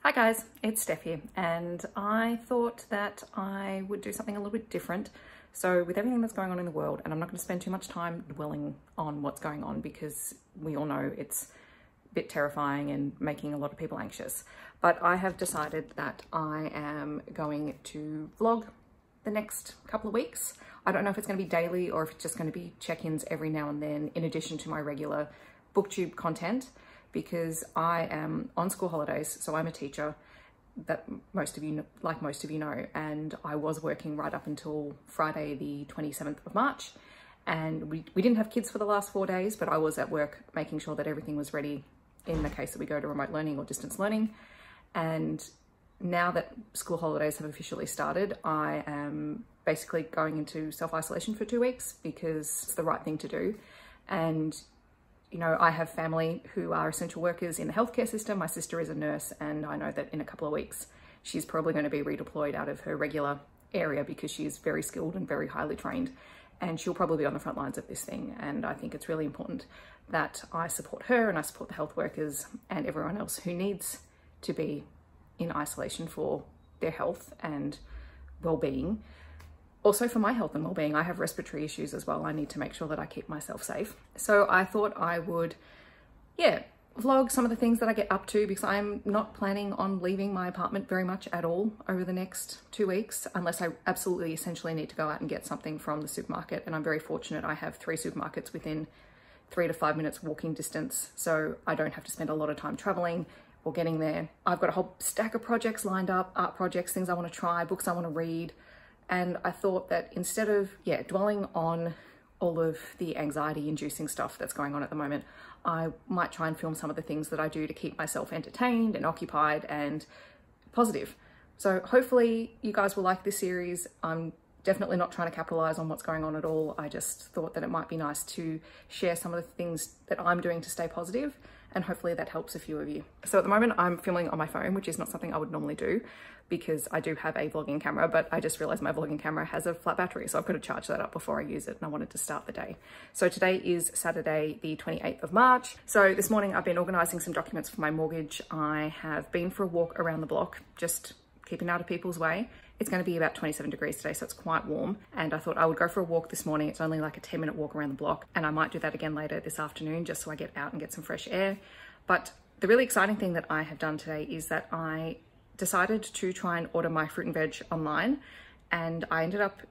Hi guys, it's Steph here, and I thought that I would do something a little bit different. So with everything that's going on in the world, and I'm not going to spend too much time dwelling on what's going on because we all know it's a bit terrifying and making a lot of people anxious. But I have decided that I am going to vlog the next couple of weeks. I don't know if it's going to be daily or if it's just going to be check-ins every now and then in addition to my regular booktube content, because I am on school holidays. So I'm a teacher, that most of you know, and I was working right up until Friday the 27th of March, and we didn't have kids for the last 4 days, but I was at work making sure that everything was ready in the case that we go to remote learning or distance learning. And now that school holidays have officially started, I am basically going into self-isolation for 2 weeks because it's the right thing to do. And you know, I have family who are essential workers in the healthcare system. My sister is a nurse, and I know that in a couple of weeks, she's probably going to be redeployed out of her regular area because she is very skilled and very highly trained, and she'll probably be on the front lines of this thing. And I think it's really important that I support her and I support the health workers and everyone else who needs to be in isolation for their health and well-being. Also for my health and well-being. I have respiratory issues as well. I need to make sure that I keep myself safe. So I thought I would, vlog some of the things that I get up to, because I'm not planning on leaving my apartment very much at all over the next 2 weeks, unless I absolutely essentially need to go out and get something from the supermarket. And I'm very fortunate. I have 3 supermarkets within 3 to 5 minutes walking distance. So I don't have to spend a lot of time traveling or getting there. I've got a whole stack of projects lined up, art projects, things I want to try, books I want to read. And I thought that instead of, dwelling on all of the anxiety-inducing stuff that's going on at the moment, I might try and film some of the things that I do to keep myself entertained and occupied and positive. So hopefully you guys will like this series. I'm definitely not trying to capitalize on what's going on at all. I just thought that it might be nice to share some of the things that I'm doing to stay positive, and hopefully that helps a few of you. So at the moment I'm filming on my phone, which is not something I would normally do because I do have a vlogging camera, but I just realized my vlogging camera has a flat battery, so I've got to charge that up before I use it, and I wanted to start the day. So today is Saturday, the 28th of March. So this morning I've been organizing some documents for my mortgage. I have been for a walk around the block, just keeping out of people's way. It's going to be about 27 degrees today, so it's quite warm. And I thought I would go for a walk this morning. It's only like a 10-minute walk around the block, and I might do that again later this afternoon just so I get out and get some fresh air. But the really exciting thing that I have done today is that I decided to try and order my fruit and veg online. And I ended up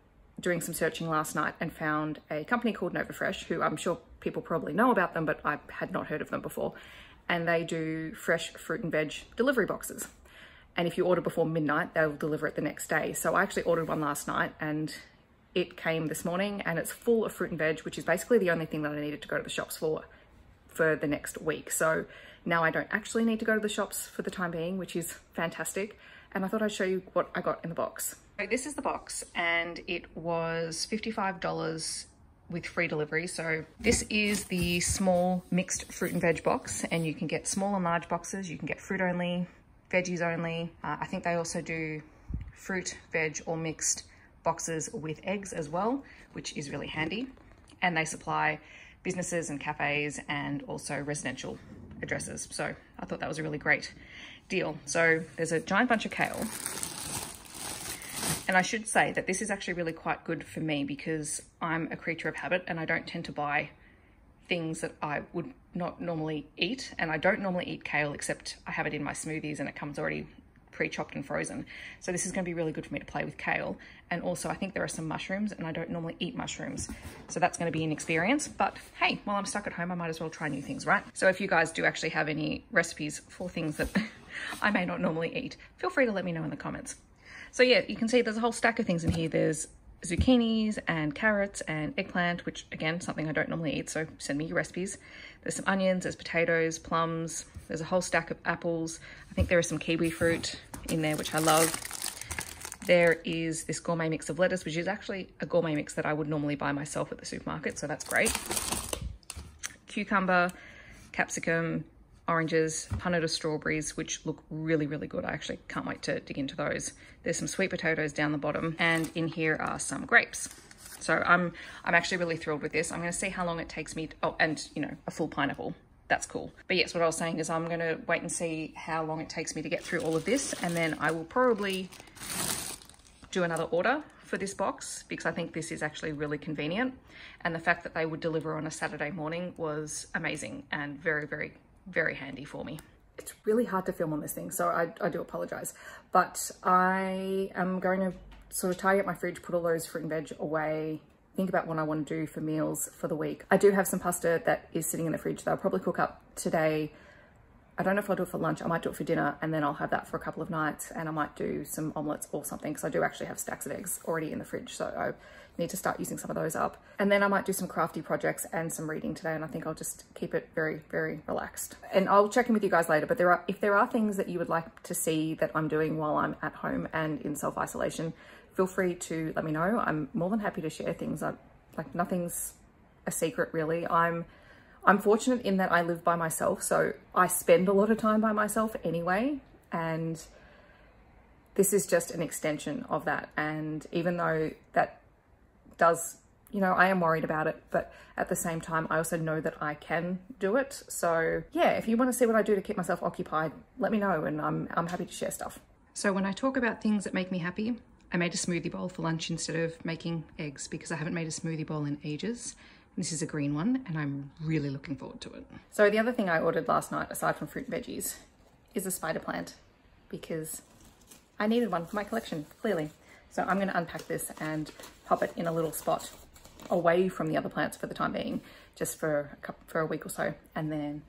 doing some searching last night and found a company called Novafresh, who I'm sure people probably know about them, but I had not heard of them before. And they do fresh fruit and veg delivery boxes. And if you order before midnight, they'll deliver it the next day. So I actually ordered one last night and it came this morning, and it's full of fruit and veg, which is basically the only thing that I needed to go to the shops for the next week. So now I don't actually need to go to the shops for the time being, which is fantastic. And I thought I'd show you what I got in the box. So this is the box, and it was $55 with free delivery. So this is the small mixed fruit and veg box, and you can get small and large boxes. You can get fruit only, veggies only. I think they also do fruit, veg, or mixed boxes with eggs as well, which is really handy. And they supply businesses and cafes and also residential addresses. So I thought that was a really great deal. So there's a giant bunch of kale. And I should say that this is actually really quite good for me because I'm a creature of habit and I don't tend to buy things that I would not normally eat. And I don't normally eat kale, except I have it in my smoothies and it comes already pre-chopped and frozen. So this is going to be really good for me to play with kale. And also I think there are some mushrooms, and I don't normally eat mushrooms. So that's going to be an experience, but hey, while I'm stuck at home, I might as well try new things, right? So if you guys do actually have any recipes for things that I may not normally eat, feel free to let me know in the comments. So yeah, you can see there's a whole stack of things in here. There's zucchinis and carrots and eggplant, which again, something I don't normally eat, so send me your recipes. There's some onions, there's potatoes, plums, there's a whole stack of apples. I think there is some kiwi fruit in there, which I love. There is this gourmet mix of lettuce, which is actually a gourmet mix that I would normally buy myself at the supermarket, so that's great. Cucumber, capsicum, oranges, punnet of strawberries, which look really, really good. I actually can't wait to dig into those. There's some sweet potatoes down the bottom, and in here are some grapes. So I'm actually really thrilled with this. I'm going to see how long it takes me to, oh, and you know, a full pineapple. that's cool. But yes, what I was saying is I'm gonna wait and see how long it takes me to get through all of this, and then I will probably do another order for this box because I think this is actually really convenient. And the fact that they would deliver on a Saturday morning was amazing and very, very, very handy for me. It's really hard to film on this thing, so I do apologize. But I am going to sort of tidy up my fridge, put all those fruit and veg away, think about what I want to do for meals for the week. I do have some pasta that is sitting in the fridge that I'll probably cook up today. I don't know if I'll do it for lunch. I might do it for dinner, and then I'll have that for a couple of nights, and I might do some omelets or something because I do actually have stacks of eggs already in the fridge, so I need to start using some of those up. And then I might do some crafty projects and some reading today, and I think I'll just keep it very, very relaxed. And I'll check in with you guys later, but if there are things that you would like to see that I'm doing while I'm at home and in self-isolation, feel free to let me know. I'm more than happy to share things. Like nothing's a secret really. I'm fortunate in that I live by myself, so I spend a lot of time by myself anyway, and this is just an extension of that. And even though that does, you know, I am worried about it, but at the same time, I also know that I can do it. So yeah, if you want to see what I do to keep myself occupied, let me know, and I'm happy to share stuff. So when I talk about things that make me happy, I made a smoothie bowl for lunch instead of making eggs because I haven't made a smoothie bowl in ages. This is a green one and I'm really looking forward to it. So the other thing I ordered last night, aside from fruit and veggies, is a spider plant because I needed one for my collection, clearly. So I'm going to unpack this and pop it in a little spot away from the other plants for the time being, just for a week or so. And then,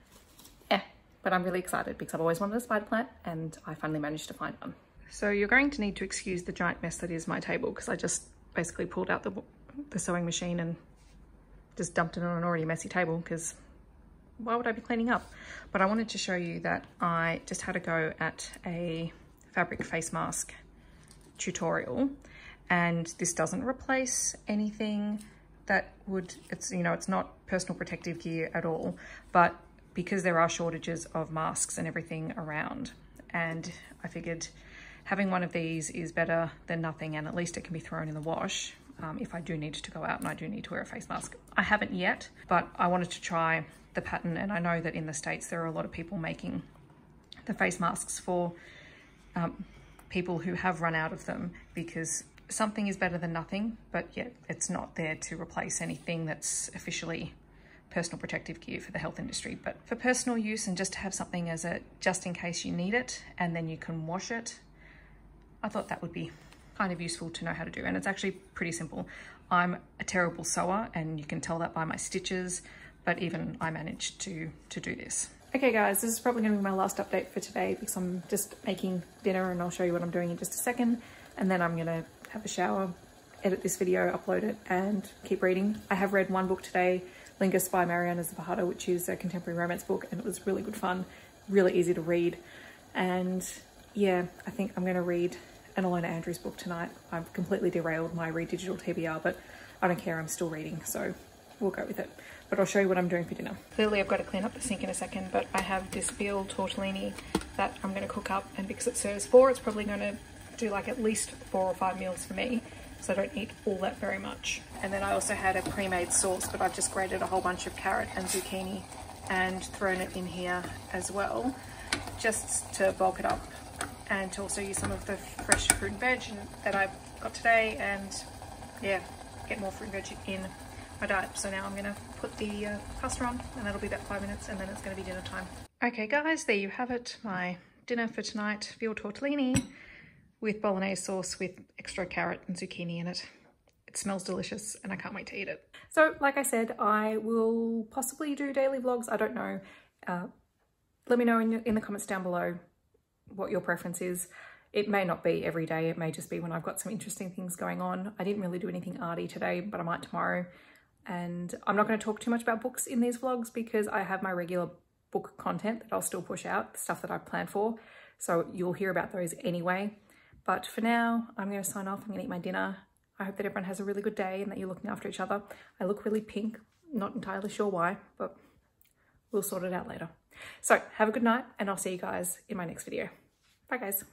but I'm really excited because I've always wanted a spider plant and I finally managed to find one. So you're going to need to excuse the giant mess that is my table because I just basically pulled out the sewing machine and just dumped it on an already messy table because why would I be cleaning up? But I wanted to show you that I just had a go at a fabric face mask tutorial, and this doesn't replace anything that would, it's not personal protective gear at all, but because there are shortages of masks and everything around, and I figured having one of these is better than nothing, and at least it can be thrown in the wash if I do need to go out and I do need to wear a face mask. I haven't yet, but I wanted to try the pattern, and I know that in the States there are a lot of people making the face masks for people who have run out of them, because something is better than nothing, but yet it's not there to replace anything that's officially personal protective gear for the health industry. But for personal use and just to have something as a just in case you need it and then you can wash it, I thought that would be kind of useful to know how to do. And it's actually pretty simple. I'm a terrible sewer and you can tell that by my stitches, but even I managed to do this. Okay guys, this is probably going to be my last update for today because I'm just making dinner, and I'll show you what I'm doing in just a second. And then I'm going to have a shower, edit this video, upload it, and keep reading. I have read one book today, Lingus by Mariana Zapata, which is a contemporary romance book, and it was really good fun, really easy to read. And yeah, I think I'm going to read an Alona Andrews book tonight. I've completely derailed my Read Digital TBR, but I don't care, I'm still reading, so we'll go with it. But I'll show you what I'm doing for dinner. Clearly I've got to clean up the sink in a second, but I have this veal tortellini that I'm going to cook up, and because it serves 4, it's probably going to do like at least 4 or 5 meals for me, so I don't eat all that very much. And then I also had a pre-made sauce, but I've just grated a whole bunch of carrot and zucchini and thrown it in here as well, just to bulk it up and to also use some of the fresh fruit and veg that I've got today, and yeah, get more fruit and veg in my diet. So now I'm going to put the pasta on, and that'll be about 5 minutes, and then it's going to be dinner time. Okay guys, there you have it, my dinner for tonight. Veal tortellini with bolognese sauce with extra carrot and zucchini in it. It smells delicious and I can't wait to eat it. So like I said, I will possibly do daily vlogs. I don't know. Let me know in the comments down below what your preference is. It may not be every day. It may just be when I've got some interesting things going on. I didn't really do anything arty today, but I might tomorrow. And I'm not going to talk too much about books in these vlogs because I have my regular book content that I'll still push out, stuff that I've planned for. So you'll hear about those anyway. But for now, I'm going to sign off. I'm going to eat my dinner. I hope that everyone has a really good day and that you're looking after each other. I look really pink. Not entirely sure why, but we'll sort it out later. So have a good night, and I'll see you guys in my next video. Bye guys.